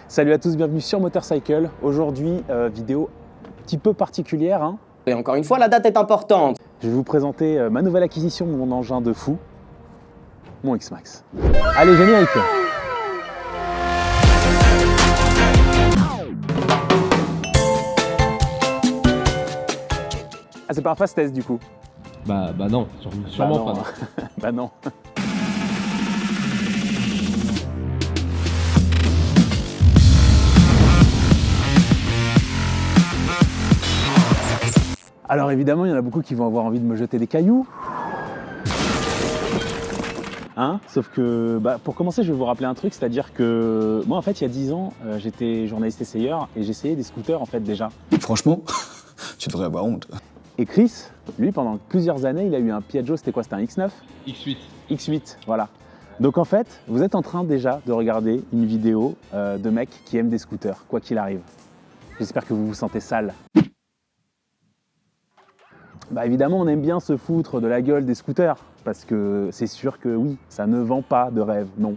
Salut à tous, bienvenue sur Motorcycle. Aujourd'hui, vidéo un petit peu particulière. Et encore une fois, la date est importante. Je vais vous présenter ma nouvelle acquisition, mon engin de fou, mon X-Max. Allez, générique! Ah, c'est pas un fast test du coup? Bah non, sûrement pas. Non. Bah non. Alors évidemment, il y en a beaucoup qui vont avoir envie de me jeter des cailloux. Sauf que, pour commencer, je vais vous rappeler un truc, c'est-à-dire que moi, en fait, il y a 10 ans, j'étais journaliste essayeur et j'essayais des scooters, en fait, déjà. Franchement, tu devrais avoir honte. Et Chris, lui, pendant plusieurs années, il a eu un Piaggio, c'était quoi? C'était un X9? X8. X8, voilà. Donc en fait, vous êtes en train déjà de regarder une vidéo de mecs qui aiment des scooters, quoi qu'il arrive. J'espère que vous vous sentez sale. Évidemment, on aime bien se foutre de la gueule des scooters, parce que c'est sûr que oui, ça ne vend pas de rêve, non.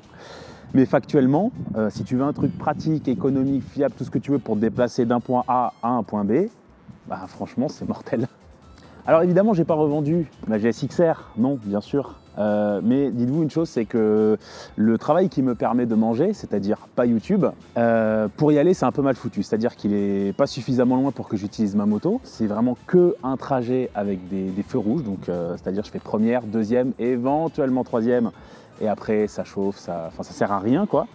Mais factuellement, si tu veux un truc pratique, économique, fiable, tout ce que tu veux pour te déplacer d'un point A à un point B, franchement, c'est mortel. Alors évidemment, j'ai pas revendu ma GS XR, non, bien sûr. Mais dites-vous une chose, c'est que le travail qui me permet de manger, c'est-à-dire pas YouTube, pour y aller, c'est un peu mal foutu. C'est-à-dire qu'il est pas suffisamment loin pour que j'utilise ma moto. C'est vraiment que un trajet avec des feux rouges. Donc, c'est-à-dire je fais première, deuxième, éventuellement troisième. Et après, ça chauffe, ça sert à rien, quoi.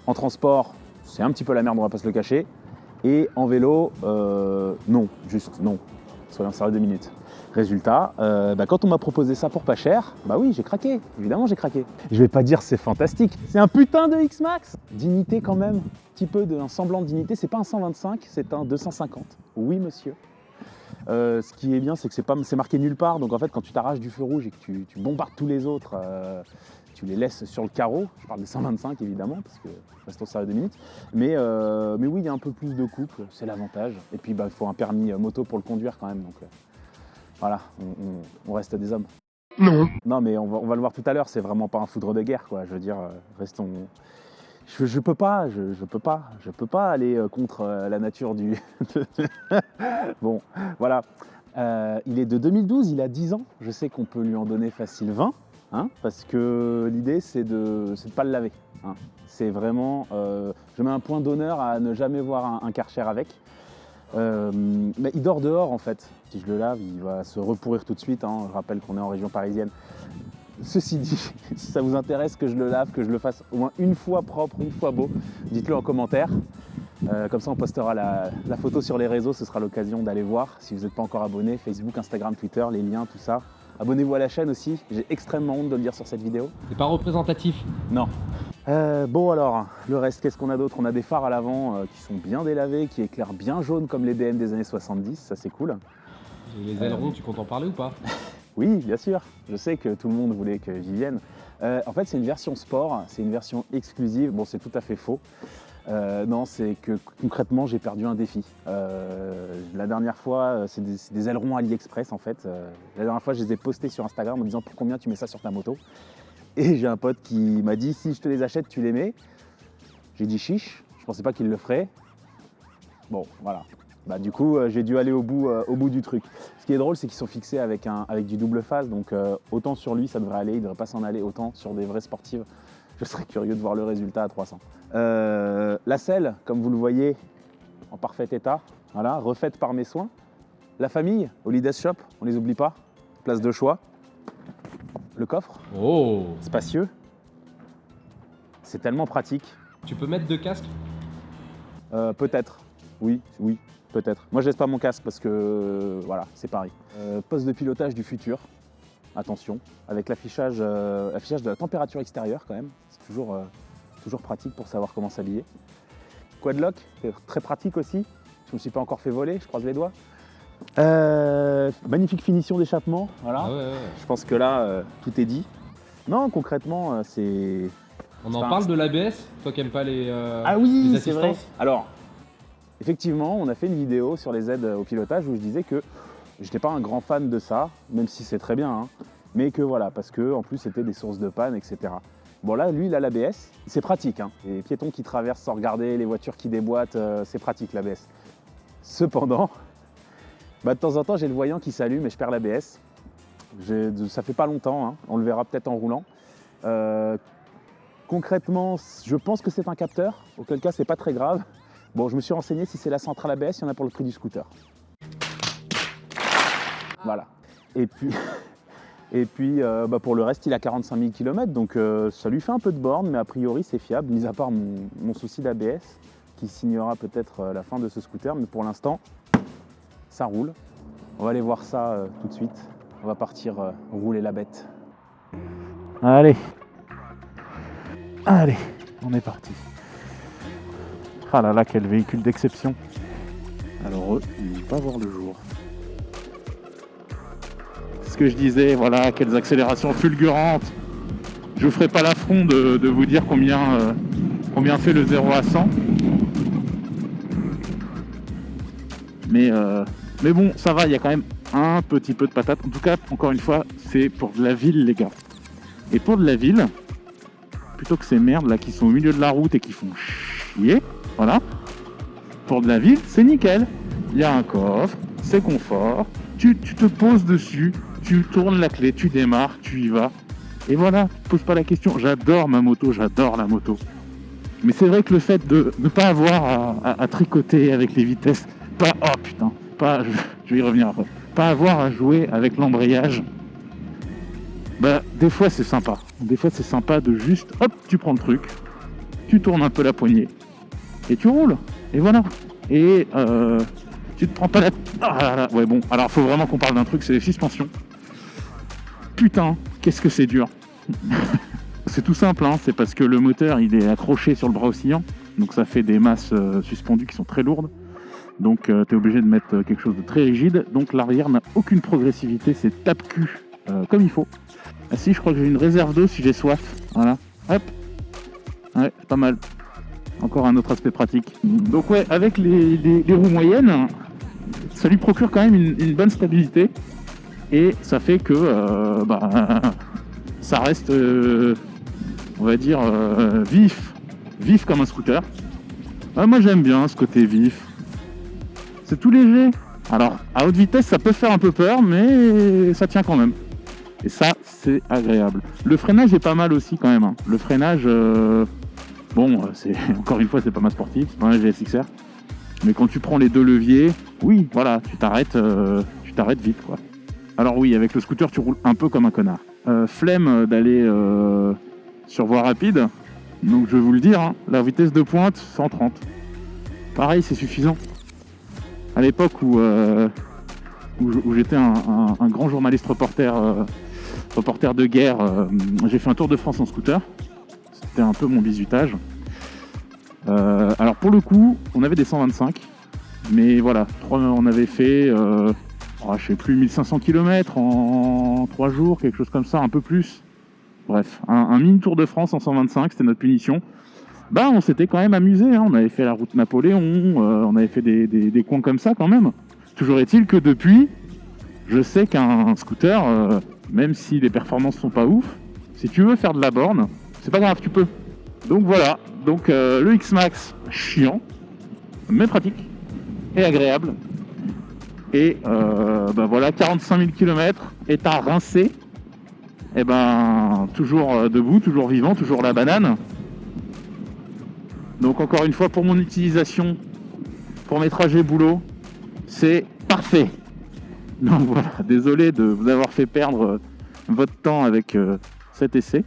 En transport, c'est un petit peu la merde, on va pas se le cacher. Et en vélo, non, juste non. Soyons sérieux 2 minutes. Résultat, quand on m'a proposé ça pour pas cher, oui, j'ai craqué, évidemment j'ai craqué. Je vais pas dire c'est fantastique, c'est un putain de X-Max. Dignité quand même, un petit peu d'un semblant de dignité, c'est pas un 125, c'est un 250. Oui monsieur. Ce qui est bien, c'est que c'est marqué nulle part, donc en fait quand tu t'arraches du feu rouge et que tu bombardes tous les autres, tu les laisses sur le carreau. Je parle des 125 évidemment, parce que restons sérieux 2 minutes. Mais oui, il y a un peu plus de couple, c'est l'avantage. Et puis il faut un permis moto pour le conduire quand même. Donc, voilà, on reste des hommes. Non. Non, mais on va le voir tout à l'heure, c'est vraiment pas un foudre de guerre, quoi. Je veux dire, restons. Je peux pas aller contre la nature du. Bon, voilà. Il est de 2012, il a 10 ans. Je sais qu'on peut lui en donner facile 20, parce que l'idée c'est de pas le laver. C'est vraiment. Je mets un point d'honneur à ne jamais voir un Karcher avec. Mais il dort dehors en fait. Si je le lave, il va se repourrir tout de suite. Je rappelle qu'on est en région parisienne. Ceci dit, si ça vous intéresse que je le lave, que je le fasse au moins une fois propre, une fois beau, dites-le en commentaire. Comme ça, on postera la photo sur les réseaux. Ce sera l'occasion d'aller voir. Si vous n'êtes pas encore abonné, Facebook, Instagram, Twitter, les liens, tout ça. Abonnez-vous à la chaîne aussi. J'ai extrêmement honte de le dire sur cette vidéo. C'est pas représentatif. Non. Bon alors, le reste, qu'est-ce qu'on a d'autre? On a des phares à l'avant qui sont bien délavés, qui éclairent bien jaune comme les BM des années 70, ça c'est cool. Et les ailerons, tu comptes en parler ou pas? Oui, bien sûr, je sais que tout le monde voulait que j'y vienne. En fait, c'est une version sport, c'est une version exclusive, bon c'est tout à fait faux. Non, c'est que concrètement, j'ai perdu un défi. La dernière fois, c'est des ailerons AliExpress en fait. La dernière fois, je les ai postés sur Instagram en me disant pour combien tu mets ça sur ta moto. Et j'ai un pote qui m'a dit si je te les achète, tu les mets. J'ai dit chiche, je pensais pas qu'il le ferait. Bon, voilà. Du coup, j'ai dû aller au bout du truc. Ce qui est drôle, c'est qu'ils sont fixés avec du double phase, donc autant sur lui ça devrait aller, il devrait pas s'en aller, autant sur des vraies sportives. Je serais curieux de voir le résultat à 300. La selle, comme vous le voyez, en parfait état, voilà, refaite par mes soins. La famille, Holidays Shop, on les oublie pas, place de choix. Le coffre, spacieux, c'est tellement pratique. Tu peux mettre 2 casques? Peut-être, oui, peut-être. Moi je laisse pas mon casque parce que voilà, c'est pareil. Poste de pilotage du futur, attention, avec l'affichage de la température extérieure quand même, c'est toujours pratique pour savoir comment s'habiller. Quadlock, c'est très pratique aussi, je me suis pas encore fait voler, je croise les doigts. Magnifique finition d'échappement, voilà. Ah ouais. Je pense que là, tout est dit. Non, concrètement, c'est... On en parle de l'ABS, toi qui n'aimes pas les oui, c'est vrai. assistances. Alors, effectivement, on a fait une vidéo sur les aides au pilotage où je disais que j'étais pas un grand fan de ça, même si c'est très bien, mais que voilà, parce que en plus c'était des sources de panne, etc. Bon là, lui, il a l'ABS. C'est pratique, hein. Les piétons qui traversent sans regarder, les voitures qui déboîtent, c'est pratique l'ABS. Cependant, de temps en temps, j'ai le voyant qui s'allume et je perds l'ABS. Ça fait pas longtemps, hein. On le verra peut-être en roulant. Concrètement, je pense que c'est un capteur, auquel cas c'est pas très grave. Bon, je me suis renseigné, si c'est la centrale ABS, il y en a pour le prix du scooter. Voilà. Et puis pour le reste, il a 45 000 km, donc ça lui fait un peu de borne, mais a priori c'est fiable, mis à part mon souci d'ABS, qui signera peut-être la fin de ce scooter, mais pour l'instant, ça roule. On va aller voir ça tout de suite. On va partir rouler la bête. Allez, on est parti. Ah là là, quel véhicule d'exception. Alors eux, ils ne vont pas voir le jour. C'est ce que je disais, voilà, quelles accélérations fulgurantes. Je ne ferai pas l'affront de vous dire combien fait le 0 à 100. Mais bon, ça va, il y a quand même un petit peu de patate. En tout cas, encore une fois, c'est pour de la ville, les gars. Et pour de la ville, plutôt que ces merdes là qui sont au milieu de la route et qui font chier, voilà. Pour de la ville, c'est nickel. Il y a un coffre, c'est confort. Tu te poses dessus, tu tournes la clé, tu démarres, tu y vas. Et voilà, tu te poses pas la question. J'adore ma moto, j'adore la moto. Mais c'est vrai que le fait de ne pas avoir à tricoter avec les vitesses, je vais y revenir après. Pas avoir à jouer avec l'embrayage, des fois c'est sympa. Des fois c'est sympa de juste, hop, tu prends le truc, tu tournes un peu la poignée, et tu roules. Et voilà. Et tu te prends pas la... Ah là là. Ouais bon, alors faut vraiment qu'on parle d'un truc, c'est les suspensions. Putain, qu'est-ce que c'est dur. C'est tout simple, hein, c'est parce que le moteur il est accroché sur le bras oscillant, donc ça fait des masses suspendues qui sont très lourdes. Donc tu es obligé de mettre quelque chose de très rigide. Donc l'arrière n'a aucune progressivité, c'est tape-cul comme il faut. Ah si, je crois que j'ai une réserve d'eau si j'ai soif. Voilà, hop. Ouais, c'est pas mal. Encore un autre aspect pratique. Donc ouais, avec les roues moyennes, ça lui procure quand même une bonne stabilité. Et ça fait que ça reste, on va dire, vif comme un scooter. Moi j'aime bien ce côté vif. C'est tout léger. Alors, à haute vitesse, ça peut faire un peu peur, mais ça tient quand même. Et ça, c'est agréable. Le freinage est pas mal aussi quand même, hein. Le freinage, c'est encore une fois, c'est pas ma sportive, c'est pas un GSXR. Mais quand tu prends les deux leviers, oui, voilà, tu t'arrêtes vite, quoi. Alors oui, avec le scooter, tu roules un peu comme un connard. Flemme d'aller sur voie rapide. Donc je vais vous le dire, hein, la vitesse de pointe, 130. Pareil, c'est suffisant. À l'époque où j'étais un grand journaliste reporter de guerre, j'ai fait un tour de France en scooter. C'était un peu mon bizutage. Alors pour le coup, on avait des 125, mais voilà, on avait fait, je sais plus, 1500 km en 3 jours, quelque chose comme ça, un peu plus. Bref, un mini tour de France en 125, c'était notre punition. On s'était quand même amusé, hein. On avait fait la route Napoléon, on avait fait des coins comme ça quand même. Toujours est-il que depuis, je sais qu'un scooter, même si les performances sont pas ouf, si tu veux faire de la borne, c'est pas grave, tu peux. Donc voilà, le X-Max, chiant, mais pratique et agréable. Et voilà, 45 000 km, et t'as rincé, et toujours debout, toujours vivant, toujours la banane. Donc encore une fois, pour mon utilisation, pour mes trajets boulot, c'est parfait. Donc voilà, désolé de vous avoir fait perdre votre temps avec cet essai.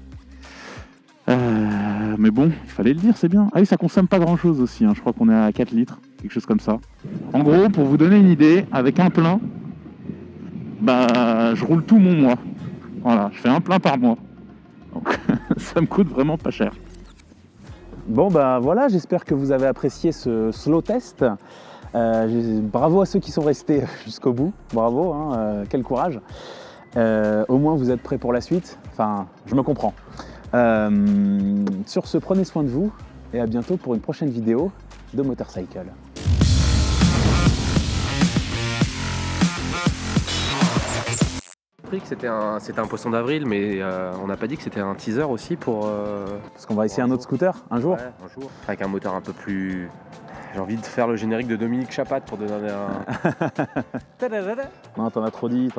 Mais bon, il fallait le dire, c'est bien. Ah oui, ça consomme pas grand chose aussi, hein. Je crois qu'on est à 4 litres, quelque chose comme ça. En gros, pour vous donner une idée, avec un plein, je roule tout mon mois. Voilà, je fais un plein par mois. Donc ça me coûte vraiment pas cher. Bon voilà, j'espère que vous avez apprécié ce slow test. Bravo à ceux qui sont restés jusqu'au bout, bravo, hein, quel courage. Au moins vous êtes prêts pour la suite, enfin je me comprends. Sur ce, prenez soin de vous et à bientôt pour une prochaine vidéo de Motorcycle. compris que c'était un poisson d'avril, mais on n'a pas dit que c'était un teaser aussi pour. Parce qu'on va essayer un autre scooter un jour. Ouais, un jour. Avec un moteur un peu plus. J'ai envie de faire le générique de Dominique Chapat pour donner un. Non, t'en as trop dit.